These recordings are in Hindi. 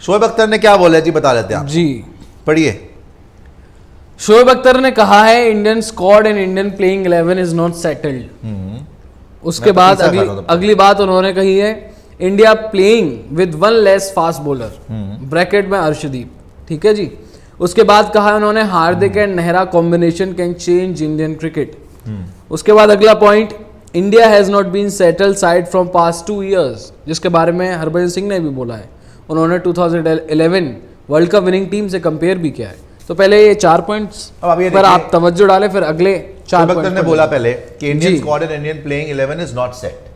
शोएब अख्तर ने क्या बोला है जी, बता लेते हैं आप जी, पढ़िए। शोएब अख्तर ने कहा है Indian squad and Indian playing 11 is not settled. उसके बाद अगली बात उन्होंने कही है India playing with one less fast bowler, bracket में अर्शदीप, ठीक है जी। उसके बाद कहा उन्होंने Hardik and Nehra combination can change Indian cricket. उसके बाद अगला point, India has not been settled side from past 2 years, जिसके बारे में हरभजन सिंह ने भी बोला है। उन्होंने 2011 वर्ल्ड कप विनिंग टीम से कंपेयर भी किया है। तो पहले ये 4 पॉइंट्स पर आप तवज्जो डालें, फिर अगले 4 पॉइंट ने बोला पहले कि Indian squad and Indian playing 11 is not set,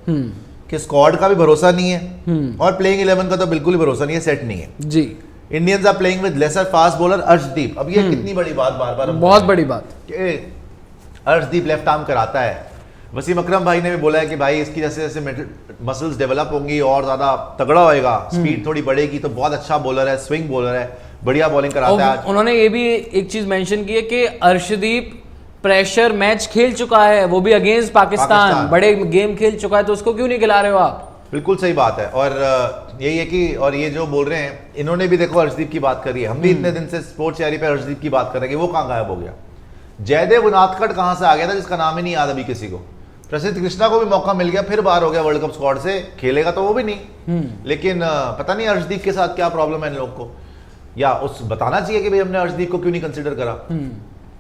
कि स्क्वाड का भी भरोसा नहीं है और प्लेइंग 11 का तो बिल्कुल ही भरोसा नहीं है, सेट नहीं है जी। Indians are playing with lesser fast bowler Arshdeep. अब ये कितनी बड़ी बात, बार बार बहुत बड़ी बात, अर्शदीप लेफ्ट आर्म कराता है। वसीम अकरम भाई ने भी बोला है कि भाई इसकी जैसे जैसे मसल्स डेवलप होंगी और ज्यादा तगड़ा होएगा, स्पीड थोड़ी बढ़ेगी, तो बहुत अच्छा बॉलर है, स्विंग बॉलर है, बढ़िया बॉलिंग कराता है। उन्होंने ये भी एक चीज मेंशन की है कि अर्शदीप प्रेशर मैच खेल चुका है, वो भी अगेंस्ट पाकिस्तान बड़े गेम खेल चुका है, तो उसको क्यों नहीं खिला रहे हो आप? बिल्कुल सही बात है। और यही है कि और ये जो बोल रहे हैं, इन्होंने भी देखो अर्शदीप की बात करी है, हम भी इतने दिन से स्पोर्ट्स चैनल पे अर्शदीप की बात कर रहे हैं कि वो कहाँ गायब हो गया। जयदेव उनादकट कहाँ से आ गया था, जिसका नाम ही नहीं याद अभी किसी को। प्रसिद्ध कृष्णा को भी मौका मिल गया, फिर बाहर हो गया वर्ल्ड कप स्क्वाड से, खेलेगा तो वो भी नहीं। लेकिन पता नहीं अर्शदीप के साथ क्या प्रॉब्लम है इन लोग को, या उस बताना चाहिए कि भाई हमने अर्शदीप को क्यों नहीं कंसिडर करा।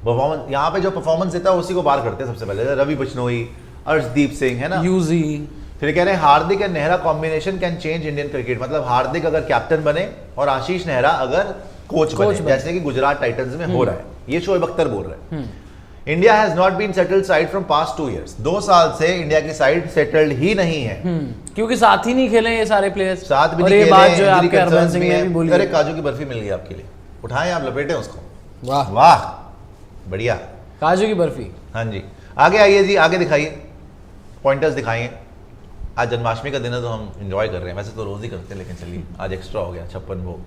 परफॉर्मेंस यहाँ पे जो परफॉर्मेंस देता है उसी को बाहर करते हैं सबसे पहले, रवि बिश्नोई, अर्शदीप सिंह, है ना, यूजी। फिर कह रहे हैं Hardik and Nehra combination can change Indian cricket, मतलब हार्दिक अगर कैप्टन बने और आशीष नेहरा अगर कोच बने, जैसे कि गुजरात टाइटंस में हो रहा है। ये शोएब अख्तर बोल रहे हैं। India has not been settled side from past 2 years, 2 साल से इंडिया की साइड सेटल्ड ही नहीं है, क्योंकि साथ ही नहीं खेले ये सारे प्लेयर्स, साथ भी और नहीं ये खेले, बात जो आपके हरभजन सिंह ने भी बोली। अरे काजू की बर्फी मिल गई आपके लिए, उठाएं आप, लपेटें उसको। वाह वाह, बढ़िया, काजू की बर्फी। हाँ जी, आगे आइए जी, आगे दिखाइए, पॉइंटर्स दिखाइए। आज जन्माष्टमी का दिन है तो हम एंजॉय कर रहे हैं, वैसे तो रोज ही करते हैं, लेकिन चलिए आज एक्स्ट्रा हो गया 56 भोग।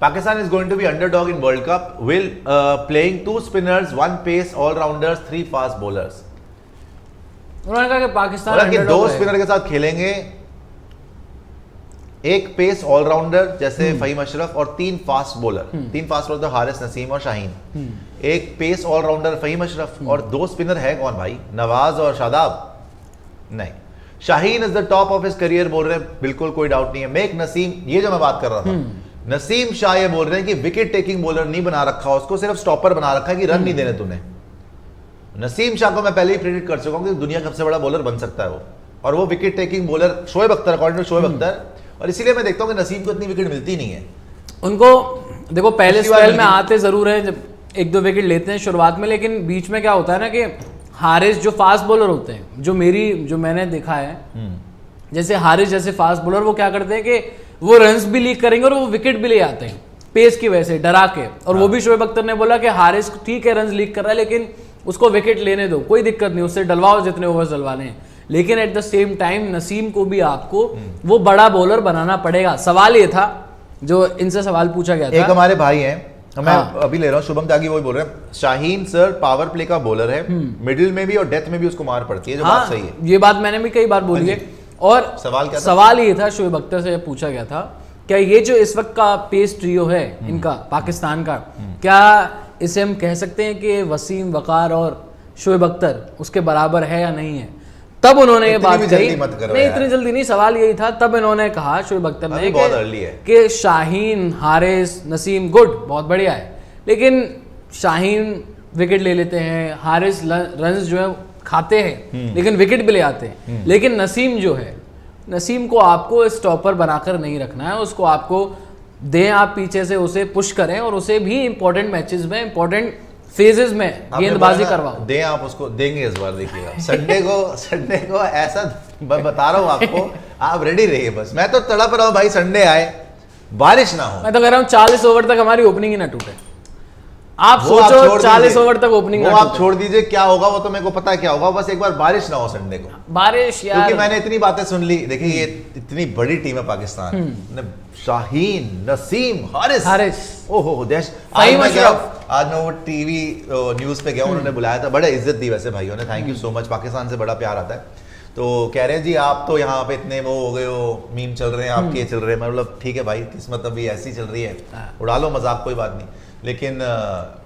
Pakistan is going to be underdog in world cup, will playing 2 spinners, 1 pace all-rounders, 3 fast bowlers. उन्होंने कहा कि पाकिस्तान 2 स्पिनर के साथ खेलेंगे, 1 पेस ऑलराउंडर जैसे फहीम अशरफ और 3 फास्ट बॉलर। 3 फास्ट बॉलर तो हारिस, नसीम और शाहीन। 1 पेस ऑलराउंडर फहीम अशरफ और 2 स्पिनर है कौन भाई, नवाज और शादाब नहीं। Shaheen is the top of his career बोल रहे हैं, बिल्कुल कोई डाउट नहीं है। मेक नसीम, ये जो मैं बात कर रहा था, नसीम शाह ये बोल रहे हैं कि विकेट टेकिंग बॉलर नहीं बना रखा उसको, सिर्फ स्टॉपर बना रखा है कि रन नहीं देने तूने। नसीम शाह को मैं पहले ही प्रेडिक्ट कर चुका हूं कि दुनिया का सबसे बड़ा बॉलर बन सकता है वो, और वो wicket taking bowler Shoaib Akhtar, according to Shoaib Akhtar. और इसीलिए मैं देखता हूं कि नसीम को इतनी विकेट मिलती नहीं है। उनको देखो पहले स्पेल में आते जरूर है, जब 1-2 विकेट लेते हैं शुरुआत में, लेकिन बीच में क्या होता है ना कि हारिस जो फास्ट बॉलर होते हैं, जो मैंने देखा है, जैसे हारिस जैसे फास्ट बॉलर, वो क्या करते हैं कि वो रन्स भी लीक करेंगे और वो विकेट भी ले आते हैं पेस की वजह से, डरा के। और वो भी शोएब अख्तर ने बोला कि हारिस ठीक है रन्स लीक कर रहा है, लेकिन उसको विकेट लेने दो, कोई दिक्कत नहीं, उससे डलवाओ जितने ओवर्स डलवाने हैं, लेकिन at the same time Naseem को भी आपको वो बड़ा बॉलर बनाना पड़ेगा। सवाल ये था जो इनसे सवाल पूछा गया था, एक हमारे भाई हैं, मैं अभी ले रहा हूँ, शुभम त्यागी, वही बोल रहे हैं शाहीन सर पावर प्ले का बॉलर है, मिडिल में भी और डेथ में भी उसको मार पड़ती है, जो बात सही है। ये बात मैंने भी कई बार बोली है। और सवाल क्या था? सवाल ये था, शोएब अख्तर से पूछा गया था, क्या ये जो इस वक्त का पेस ट्रियो है इनका पाकिस्तान का, क्या इसे हम कह सकते हैं कि वसीम, वकार और शोएब अख्तर उसके बराबर है या नहीं है? तब उन्होंने ये बात कही, नहीं इतनी जल्दी नहीं, सवाल यही था। तब इन्होंने कहा शोएब अख्तर ने कि शाहीन, हारिस, नसीम गुड, बहुत बढ़िया है, लेकिन शाहीन विकेट ले लेते हैं, हारिस रन्स जो है खाते हैं लेकिन विकेट भी ले आते हैं, लेकिन नसीम जो है, नसीम को आपको स्टॉपर बनाकर नहीं रखना है, उसको आपको दें आप पीछे से, उसे पुश करें और उसे भी इंपॉर्टेंट मैचेस में, इंपॉर्टेंट फेजेस में गेंदबाजी करवाओ। दें आप उसको, देंगे इस बार, देखिएगा संडे को ऐसा बता रहा हूँ आपको, आप रेडी रहिए बस। मैं तो तड़प रहा हूँ भाई, संडे आए, बारिश ना हो। मैं तो कह रहा हूँ 40 ओवर तक हमारी ओपनिंग ही ना टूटे। आप सोचो 40 ओवर तक ओपनिंग, वो आप छोड़ दीजिए, क्या होगा वो तो मेरे को पता है क्या होगा, बस एक बार बारिश ना हो संडे को। बारिश यार, क्योंकि मैंने इतनी बातें सुन ली। देखिए ये इतनी बड़ी टीम है पाकिस्तान, शाहीन, नसीम, हारिस, ओहो आज मैं वो टीवी न्यूज पे गया, उन्होंने बुलाया था, बड़ा इज्जत दी वैसे भाइयों ने, thank you so much, Pakistan से बड़ा प्यार आता है। तो कह रहे हैं जी आप तो यहाँ पे इतने वो हो गए हो, मीम चल रहे हैं आपके, चल रहे हैं। मैं मतलब ठीक है भाई, किस्मत अभी ऐसी चल रही है, उड़ा लो मजाक, कोई बात नहीं। लेकिन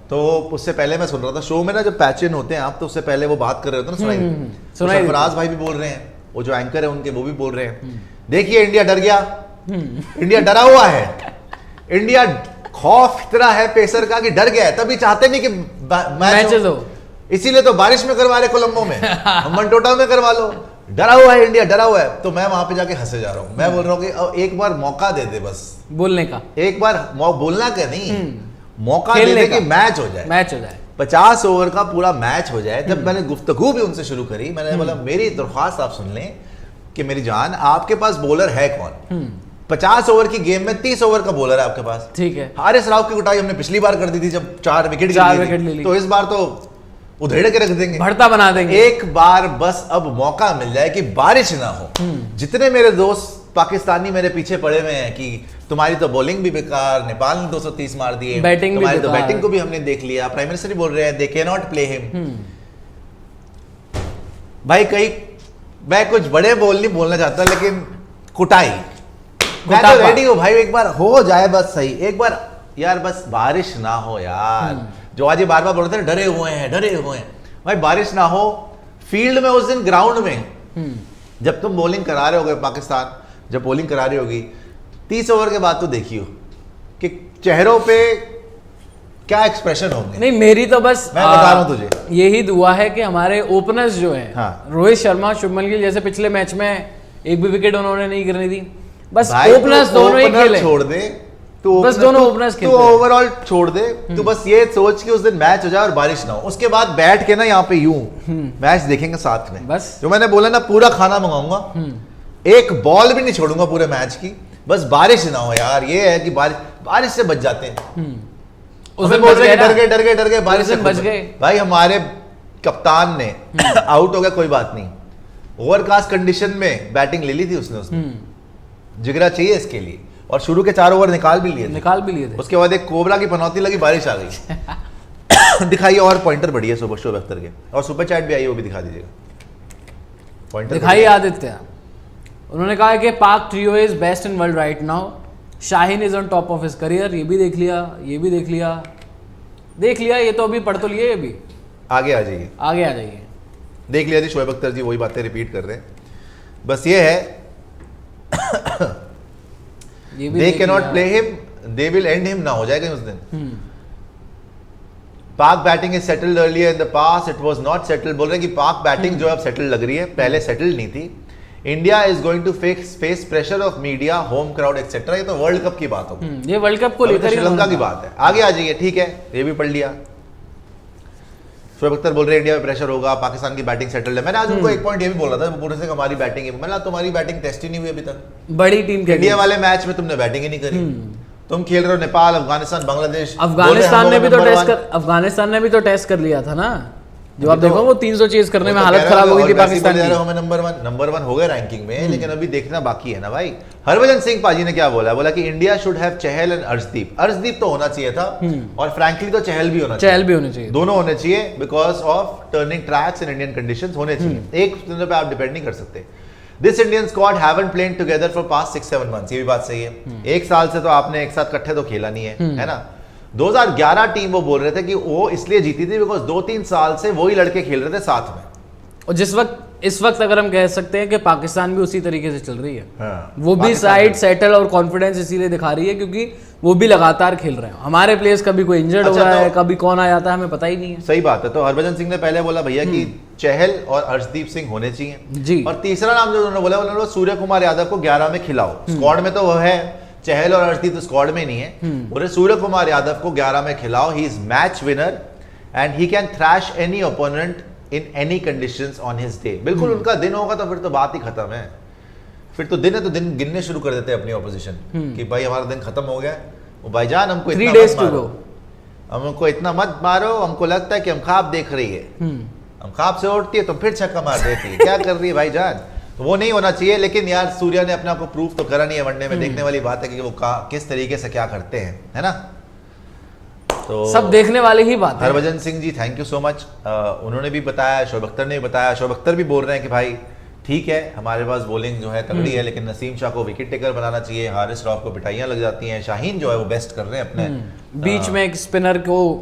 तो उससे पहले मैं सुन रहा था शो में ना, जब पैचन होते हैं आप, तो उससे पहले वो बात कर रहे होते हैं ना, सुनाई सरफराज भाई भी बोल रहे हैं, वो जो एंकर है उनके वो भी बोल रहे हैं, देखिए इंडिया डर गया, इंडिया डरा हुआ है, इंडिया खौफ इतना है पेसर का कि डर गया है, तभी चाहते नहीं कि मैच हो, इसीलिए तो बारिश में करवा रहे कोलंबो में, मंटोटा में करवा लो, डरा हुआ है इंडिया, डरा हुआ है। तो मैं वहां पे जाके हंसे जा रहा हूँ, मैं बोल रहा हूँ कि अब एक बार मौका दे दे, बस बोलने का, एक बार बोलना क्या नहीं, मौका दे दे कि मैच हो जाए, 50 ओवर का पूरा मैच हो जाए। जब मैंने गुफ्तगू भी उनसे शुरू करी, मैंने बोला मेरी दरख्वास्त आप सुन लें कि मेरी जान, आपके पास बॉलर है कौन? 50 ओवर की गेम में 30 ओवर का बॉलर है आपके पास, ठीक है। हारिस राव की कुटाई हमने पिछली बार कर दी थी जब 4 विकेट ले ली, तो इस बार तो उधेड़ के रख देंगे, भरता बना देंगे। एक बार बस अब मौका मिल जाए कि बारिश ना हो। जितने मेरे दोस्त पाकिस्तानी मेरे पीछे पड़े हुए हैं कि तुम्हारी तो बॉलिंग भी बेकार, नेपाल ने 230 मार दिए, तुम्हारी तो बैटिंग को भी हमने देख लिया, प्राइम मिनिस्टर ही बोल रहे हैं they can not play him. भाई कहीं मैं कुछ बड़े बोल नहीं बोलना चाहता, लेकिन कुटाई मैं तो रेडी हूँ भाई, एक बार हो जाए बस सही, एक बार यार बस बारिश ना हो यार। जो आज ये बार बार बोल रहे थे डरे हुए हैं भाई, बारिश ना हो। फील्ड में उस दिन ग्राउंड में जब तुम बॉलिंग करा रहे होगे, पाकिस्तान जब बॉलिंग करा रही होगी 30 ओवर के बाद, तो देखियो कि चेहरों पे क्या एक्सप्रेशन होंगे। नहीं मेरी तो बस मैं बता रहा हूं तुझे, यही दुआ है कि हमारे ओपनर्स जो हैं, हाँ। रोहित शर्मा, शुभमन गिल, जैसे पिछले मैच में एक भी विकेट उन्होंने नहीं गिरने दी, बस ओपनर्स दोनों ही खेले, छोड़ दे तो बस दोनों ओपनर्स खेलते हैं, तो ओवरऑल छोड़ दे। तो बस ये सोच कि उस दिन मैच हो जाए और बारिश ना हो, उसके बाद बैठ के ना यहाँ पे यूं मैच देखेंगे साथ में। बस जो मैंने बोला ना, पूरा खाना मंगाऊंगा, एक बॉल भी नहीं छोड़ूंगा पूरे मैच की, बस बारिश ना हो यार। ये है कि बारिश से बच जाते हैं। उस दिन बोल रहे हैं डर गए बारिश से बच गए। भाई हमारे कप्तान ने आउट हो गया, कोई बात नहीं, ओवरकास्ट कंडीशन में बैटिंग ले ली थी उसने, जिगरा चाहिए इसके लिए, और शुरू के 4 ओवर निकाल भी लिए थे। उसके बाद एक कोबरा की पनौती लगी, बारिश आ गई। दिखाइए और पॉइंटर बढ़िया सुपर शो अख्तर के, और सुपर चैट भी आई, वो भी दिखा दीजिएगा। पॉइंटर दिखाइए आदित्य। उन्होंने कहा कि पाक trio is best in world right now, Shaheen is on top of his career. ये भी देख लिया, ये भी देख लिया, ये तो अभी पढ़ तो लिए, ये भी आगे आ जाइए। देख लिया जी, शोएब अख्तर जी वही बातें रिपीट कर रहे हैं। बस ये है, they cannot play him, they will end him ना हो जाएगा उस दिन। पाक batting is settled earlier in the past, it was not settled. बोल रहे हैं कि पाक बैटिंग जो अब सेटल्ड लग रही है, पहले सेटल्ड नहीं थी। India is going to face pressure of media, home crowd etcetera. ये तो वर्ल्ड कप की बात होगी, ये वर्ल्ड कप को लेकर श्रीलंका की बात है। आगे आ जाइए, ठीक है, ये भी पढ़ लिया। शोएब अख्तर बोल रहे हैं इंडिया में प्रेशर होगा, पाकिस्तान की बैटिंग सेटल्ड है। मैंने आज उनको एक पॉइंट ये भी बोला था, पूरे से हमारी बैटिंग है, मैंने तुम्हारी बैटिंग टेस्ट ही नहीं हुई अभी तक। बड़ी टीम के इंडिया वाले मैच में तुमने बैटिंग ही नहीं करी। तुम खेल रहे हो नेपाल, अफगानिस्तान, बांग्लादेश। अफगानिस्तान ने भी तो टेस्ट कर लिया था ना, जो आप देखो वो 300 चेज करने में हालत खराब हो गई थी पाकिस्तान की। हमें नंबर वन हो गए रैंकिंग में, लेकिन अभी देखना बाकी है ना भाई। हरभजन सिंह पाजी ने क्या बोला कि India should have Chahal and Arshdeep. Arshdeep तो होना चाहिए था, और फ्रैंकली तो चहल भी होना चाहिए, दोनों होने चाहिए, because of turning tracks in Indian conditions होने चाहिए। एक पे आप डिपेंड नहीं कर सकते। This Indian squad haven't played together for past 6-7 months. ये भी बात सही है, एक साल से तो आपने एक साथ इकट्ठे तो खेला नहीं है ना। 2011 टीम वो बोल रहे थे कि वो इसलिए जीती थी बिकॉज 2-3 साल से वही लड़के खेल रहे थे साथ में। और इस वक्त अगर हम कह सकते हैं कि पाकिस्तान भी उसी तरीके से चल रही है। हाँ, वो भी साइड सेटल और कॉन्फिडेंस इसीलिए दिखा रही है क्योंकि वो भी लगातार खेल रहे हैं। हमारे प्लेयर्स कभी कोई इंजर्ड हो रहा है, कभी कौन आ जाता है, हमें पता ही नहीं है। सही बात है। तो हरभजन सिंह ने पहले बोला भैया कि चहल और अर्शदीप सिंह होने चाहिए जी, और तीसरा नाम जो उन्होंने बोला उन्होंने सूर्य कुमार यादव को 11 में खिलाओ। स्क्वाड में तो वो है, चहल और अर्शदीप तो स्क्वाड में नहीं है। बोले सूर्य कुमार यादव को 11 में खिलाओ, he is match winner and he can trash any opponent in any conditions on his day. बिल्कुल उनका दिन होगा तो फिर तो बात ही खत्म है। फिर तो दिन है तो दिन गिनने शुरू कर देते हैं अपनी ऑपोजिशन कि भाई हमारा दिन खत्म हो गया, वो भाईजान हमको इतना मत मारो, हमको इतना मत मारो, हमको लगता है कि हम ख्वाब देख रही है, हम ख्वाब से उठती है तो फिर छक्का मार देती है, क्या कर रही है भाईजान। तो वो नहीं होना चाहिए। लेकिन यार सूर्या ने अपने आप को प्रूव तो करा नहीं है वनडे में। देखने वाली बात है कि वो किस तरीके से क्या करते हैं, है ना। तो सब देखने वाले ही बात है। Harbhajan Singh ji thank you so much. उन्होंने भी बताया, शोएब अख्तर ने भी बताया। शोएब अख्तर भी बोल रहे हैं कि भाई ठीक है, हमारे पास बॉलिंग जो है तगड़ी है, लेकिन नसीम शाह को विकेट टेकर बनाना चाहिए, हारिस रऊफ को पिटाइयां लग जाती हैं, शाहीन जो है वो बेस्ट कर रहे हैं अपने। बीच में एक स्पिनर को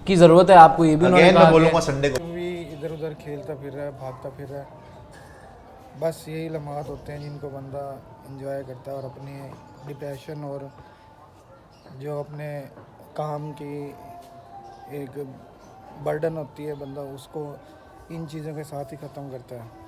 की जरूरत है आपको, ये भी उन्होंने अगेन कहा मैं कि- बोलूंगा संडे को भी इधर उधर खेलता फिर रहा है, भागता फिर रहा है। बस यही लम्हात होते हैं जिनको बंदा इंजॉय करता है और अपनी डिप्रेशन और जो अपने काम की एक बर्डन होती है, बंदा उसको इन चीज़ों के साथ ही ख़त्म करता है।